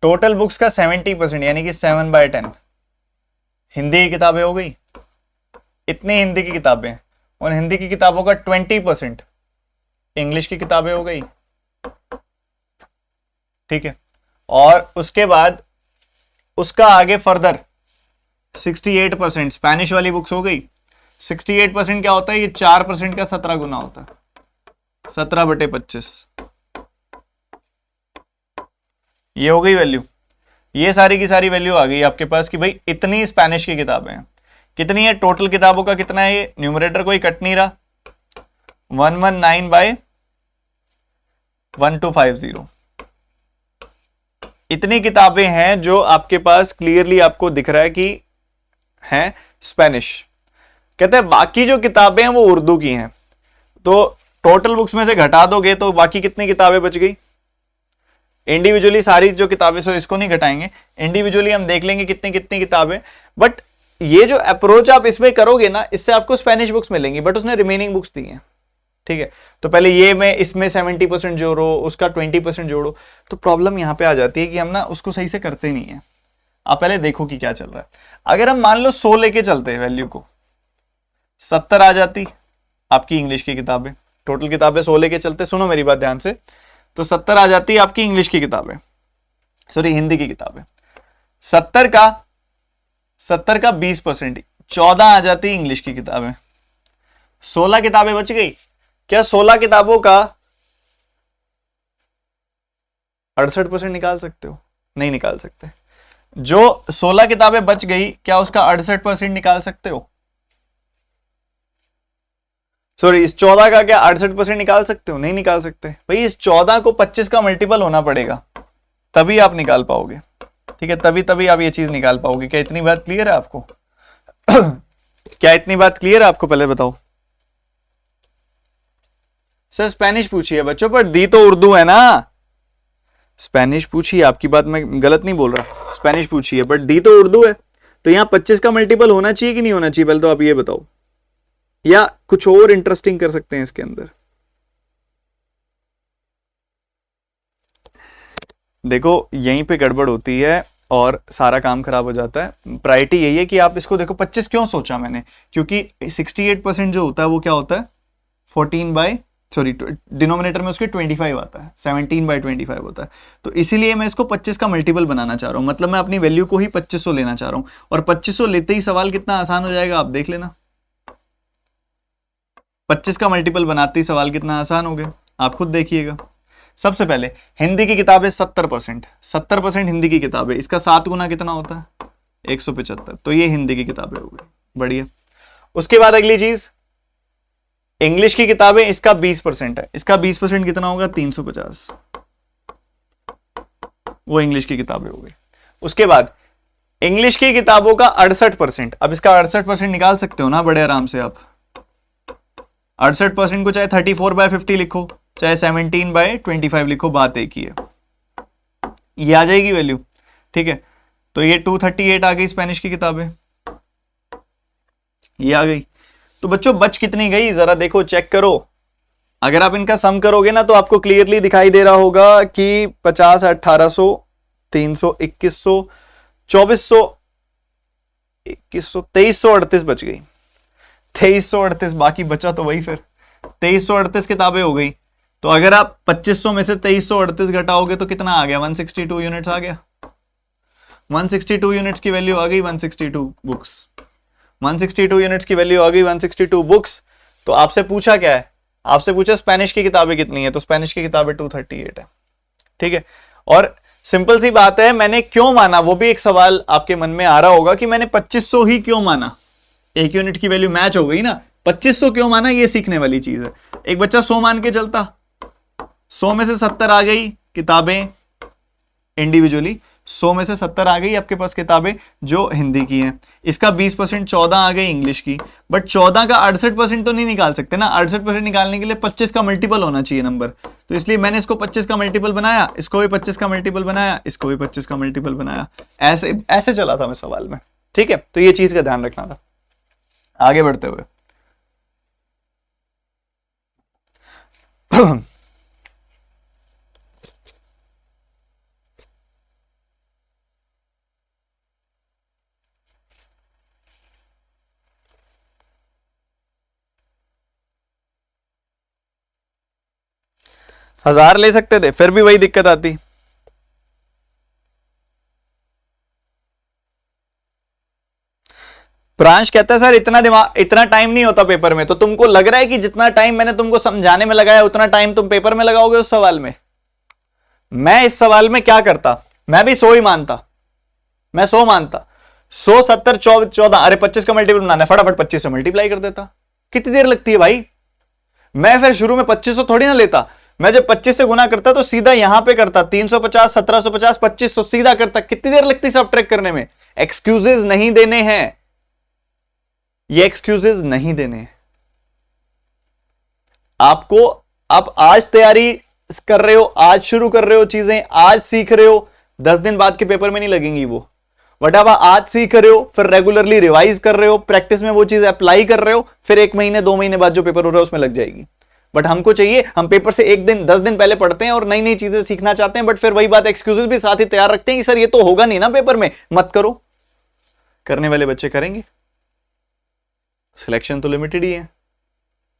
टोटल बुक्स का 70% यानी कि 7/10 हिंदी की किताबें हो गई, इतनी हिंदी की किताबें। और हिंदी की किताबों का 20% इंग्लिश की किताबें हो गई। ठीक है, और उसके बाद उसका आगे फर्दर 68% स्पेनिश वाली बुक्स हो गई। 68% क्या होता है, ये 4% का 17 गुना होता है, 17/25। ये हो गई वैल्यू, ये सारी की सारी वैल्यू आ गई आपके पास कि भाई इतनी स्पेनिश की किताबें हैं। कितनी है टोटल किताबों का, कितना है, ये न्यूमरेटर कोई कट नहीं रहा, 119/1250। इतनी किताबें हैं जो आपके पास क्लियरली आपको दिख रहा है कि हैं स्पेनिश। कहते हैं बाकी जो किताबें हैं वो उर्दू की हैं, तो टोटल बुक्स में से घटा दोगे तो बाकी कितनी किताबें बच गई। इंडिविजुअली सारी जो किताबें, सो इसको नहीं घटाएंगे, इंडिविजुअली हम देख लेंगे कितनी कितनी किताबें। बट ये जो अप्रोच आप इसमें करोगे ना, इससे आपको स्पेनिश बुक्स मिलेंगी, बट उसने रिमेनिंग बुक्स दी हैं। ठीक है, तो पहले ये मैं इसमें 70% जोड़ो, उसका 20% जोड़ो, तो प्रॉब्लम यहां पे आ जाती है कि हम ना उसको सही से करते नहीं है। आप पहले देखो कि क्या चल रहा है। अगर हम मान लो 100 लेके चलते हैं वैल्यू को, 70 आ जाती आपकी इंग्लिश की किताबें। टोटल किताबें 100 लेके चलते, सुनो मेरी बात ध्यान से, तो 70 आ जाती है आपकी इंग्लिश की किताबें, सॉरी हिंदी की किताबें। 70 का 20%, 14 आ जाती इंग्लिश की किताबें। 16 किताबें बच गई। क्या 16 किताबों का 68% निकाल सकते हो? नहीं निकाल सकते। जो 16 किताबें बच गई, क्या उसका 68% निकाल सकते हो? सॉरी, इस 14 का क्या 68% निकाल सकते हो? नहीं निकाल सकते भाई। इस 14 को 25 का मल्टीपल होना पड़ेगा, तभी आप निकाल पाओगे। ठीक है, तभी आप ये चीज निकाल पाओगे। क्या इतनी बात क्लियर है आपको? क्या इतनी बात क्लियर है आपको? पहले बताओ। सर स्पेनिश पूछी है बच्चों, पर दी तो उर्दू है ना। स्पेनिश पूछी है, आपकी बात मैं गलत नहीं बोल रहा, स्पेनिश पूछी है बट दी तो उर्दू है। तो यहां 25 का मल्टीपल होना चाहिए कि नहीं होना चाहिए, पहले तो आप ये बताओ। या कुछ और इंटरेस्टिंग कर सकते हैं इसके अंदर। देखो यहीं पे गड़बड़ होती है और सारा काम खराब हो जाता है। प्रायोरिटी यही है कि आप इसको देखो। 25 क्यों सोचा मैंने, क्योंकि 68% जो होता है वो क्या होता है, 14 डिनोमिनेटर में उसके 25 आता है, 17/25 होता है। तो इसीलिए मैं इसको 25 का मल्टीपल बनाना चाह रहा हूं। मतलब मैं अपनी वैल्यू को ही 2500 लेना चाह रहा हूं, और 2500 लेते ही सवाल कितना आसान हो जाएगा, आप देख लेना। 25 का मल्टीपल बनाते ही सवाल कितना आसान हो गया, आप खुद देखिएगा। सबसे पहले हिंदी की किताबें 70% हिंदी की किताबें, इसका 7 गुना कितना होता है, 175। तो ये हिंदी की किताबें हो गई, बढ़िया। उसके बाद अगली चीज इंग्लिश की किताबें इसका 20% है, इसका 20% कितना होगा 350, वो इंग्लिश की किताबें हो गई। उसके बाद इंग्लिश की किताबों का 68%, अब इसका 68% निकाल सकते हो ना बड़े आराम से आप। 68% को चाहे 34/50 लिखो, चाहे 17/25 लिखो, बात एक ही है, ये आ जाएगी वैल्यू। ठीक है, तो ये 238 आ गई स्पेनिश की किताबें, ये आ गई। तो बच्चों बच कितनी गई जरा देखो, चेक करो। अगर आप इनका सम करोगे ना तो आपको क्लियरली दिखाई दे रहा होगा कि 50, 1800, 300, 2100, 2400, 2100, 2338 बच गई। 2338, बाकी बचा तो वही, फिर 2338 किताबें हो गई। तो अगर आप 2500 में से 2338 घटाओगे तो कितना आ गया, 162 यूनिट्स आ गया। 162 यूनिट्स की वैल्यू आ गई, 162 बुक्स, 162 यूनिट्स की वैल्यू आ गई, 162 बुक्स। तो आपसे पूछा क्या है, आपसे पूछा स्पेनिश की किताबें कितनी है, तो स्पेनिश की किताबें 238 है। ठीक है, और सिंपल सी बात है, मैंने क्यों माना, वो भी एक सवाल आपके मन में आ रहा होगा कि मैंने 2500 ही क्यों माना, एक यूनिट की वैल्यू मैच हो गई ना, 2500 क्यों माना, ये सीखने वाली चीज है। एक बच्चा 100 मान के चलता, 100 में से 70 आ गई किताबें इंडिविजुअली, 100 में से 70 आ गई आपके पास किताबें जो हिंदी की हैं। इसका 20% 14 आ गई इंग्लिश की, बट 14 का 68% तो नहीं निकाल सकते ना, 68% निकालने के लिए 25 का मल्टीपल होना चाहिए नंबर। तो इसलिए मैंने इसको 25 का मल्टीपल बनाया, इसको भी 25 का मल्टीपल बनाया, इसको भी 25 का मल्टीपल बनाया, ऐसे ऐसे चला था मैं सवाल में। ठीक है, तो ये चीज का ध्यान रखना था। आगे बढ़ते हुए हजार ले सकते थे, फिर भी वही दिक्कत आती। प्रांश कहता है सर इतना टाइम नहीं होता पेपर में, तो तुमको लग रहा है कि जितना टाइम मैंने तुमको समझाने में लगाया उतना टाइम तुम पेपर में लगाओगे उस सवाल में। मैं इस सवाल में क्या करता, मैं भी 100 ही मानता, मैं 100 मानता, 100, 70, 14, अरे 25 का मल्टीपल बनाना है, फटाफट 25 से मल्टीप्लाई कर देता। कितनी देर लगती है भाई, मैं फिर शुरू में 2500 थोड़ी ना लेता, मैं जब 25 से गुना करता तो सीधा यहां पे करता, 350, 1750, 2500 सीधा करता। कितनी देर लगती सब ट्रैक करने में। एक्सक्यूजेज नहीं देने हैं, ये एक्सक्यूजेज नहीं देने हैं आपको। आप आज तैयारी कर रहे हो, आज शुरू कर रहे हो चीजें, आज सीख रहे हो, 10 दिन बाद के पेपर में नहीं लगेंगी वो। बट आप आज सीख रहे हो, फिर रेगुलरली रिवाइज कर रहे हो, प्रैक्टिस में वो चीज अप्लाई कर रहे हो, फिर 1 महीने 2 महीने बाद जो पेपर हो रहा है उसमें लग जाएगी। बट हमको चाहिए, हम पेपर से 1 दिन 10 दिन पहले पढ़ते हैं और नई नई चीजें सीखना चाहते हैं, बट फिर वही बात एक्सक्यूजेस भी साथ ही तैयार रखते हैं कि सर ये तो होगा नहीं ना पेपर में, मत करो। करने वाले बच्चे करेंगे, सिलेक्शन तो लिमिटेड ही है।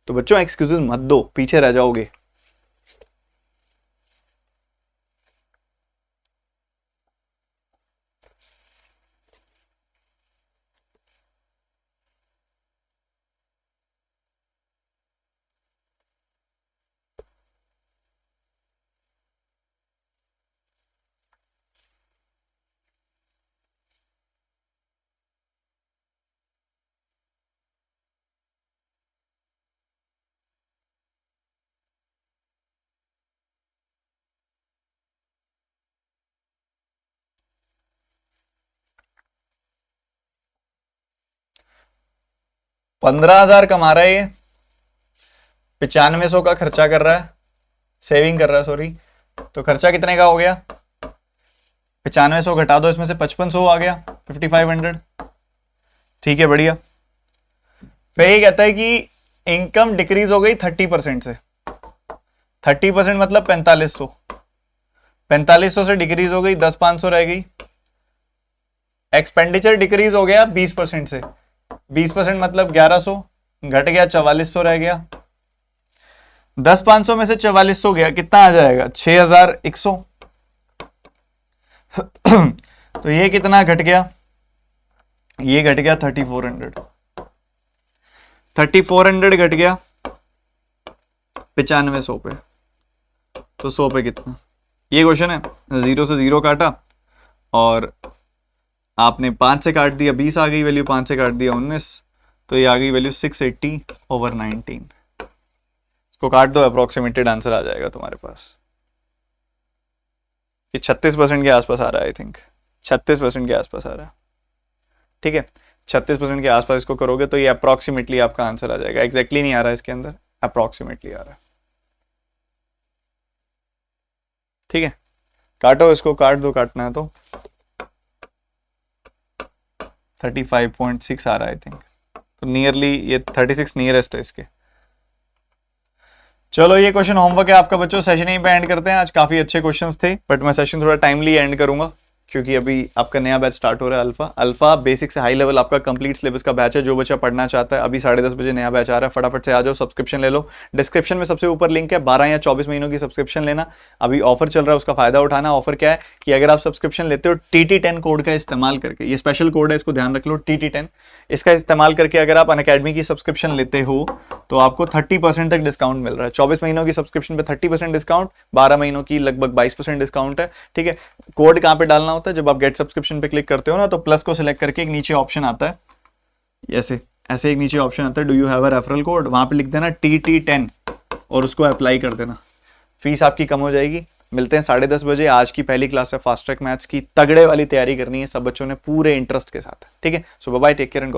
तो बच्चों एक्सक्यूजेस मत दो, पीछे रह जाओगे। $15,000 कमा रहा है ये, 9500 का खर्चा कर रहा है, सेविंग कर रहा है सॉरी। तो खर्चा कितने का हो गया, 9500 घटा दो इसमें से 5500 आ गया, 5500। ठीक है, बढ़िया। फिर ये कहता है कि इनकम डिक्रीज हो गई 30% से, 30% मतलब 4500, 4500 से डिक्रीज हो गई 10,500 रह गई। एक्सपेंडिचर डिक्रीज हो गया 20% से, 20% मतलब 1100, घट गया 4400 रह गया। 10,500 में से 4400 गया, कितना आ जाएगा 6100। तो ये कितना घट गया, ये घट गया 3400, 3400 घट गया 9500 पे। तो 100 पे कितना, ये क्वेश्चन है। 0 से 0 काटा और आपने 5 से काट दिया, 20 आ गई वैल्यू, 5 से काट दिया 19, तो ये आ गई वैल्यू 680/19। इसको काट दो, अप्रोक्सीमेटेड आंसर आ जाएगा तुम्हारे पास। ये 36% के आसपास आ रहा है, आई थिंक 36% के आसपास आ रहा है। ठीक है, 36% के आसपास इसको करोगे तो ये अप्रोक्सीमेटली आपका आंसर आ जाएगा। एग्जैक्टली नहीं आ रहा है इसके अंदर, अप्रोक्सीमेटली आ रहा है। ठीक है, काटो इसको, काट दो, काटना है तो 35.6 आ रहा है आई थिंक, तो नियरली ये 36 नियरेस्ट है इसके। चलो ये क्वेश्चन होमवर्क है आपका बच्चों, सेशन यहीं पे एंड करते हैं। आज काफी अच्छे क्वेश्चंस थे, बट मैं सेशन थोड़ा टाइमली एंड करूंगा क्योंकि अभी आपका नया बैच स्टार्ट हो रहा है। अल्फा बेसिक से हाई लेवल आपका कंप्लीट सिलेबस का बैच है। जो बच्चा पढ़ना चाहता है, अभी 10:30 बजे नया बैच आ रहा है, फटाफट से आ जाओ, सब्सक्रिप्शन ले लो। डिस्क्रिप्शन में सबसे ऊपर लिंक है, 12 या 24 महीनों की सब्सक्रिप्शन लेना। अभी ऑफर चल रहा है, उसका फायदा उठाना। ऑफर क्या है कि अगर आप सब्सक्रिप्शन लेते हो TT10 कोड का इस्तेमाल करके, ये स्पेशल कोड है, इसको ध्यान रख लो, TT10, इसका इस्तेमाल करके अगर आप अनअकैडमी की सब्सक्रिप्शन लेते हो तो आपको 30% तक डिस्काउंट मिल रहा है। 24 महीनों की सब्सक्रिप्शन पे 30% डिस्काउंट, 12 महीनों की लगभग 22% डिस्काउंट है। ठीक है, कोड कहाँ पे डालना होता है? जब आप गेट सब्सक्रिप्शन पे क्लिक करते हो ना, तो प्लस को सिलेक्ट करके एक नीचे ऑप्शन आता है, ऐसे ऐसे एक नीचे ऑप्शन आता है, do you have a referral code, वहां पे लिख देना TT10 और उसको अप्लाई कर देना। फीस आपकी कम हो जाएगी। मिलते हैं 10:30 बजे। आज की पहली क्लास है फास्ट ट्रैक मैथ्स की, तगड़े वाली तैयारी करनी है सब बच्चों ने पूरे इंटरेस्ट के साथ। ठीक है, so bye bye, take care and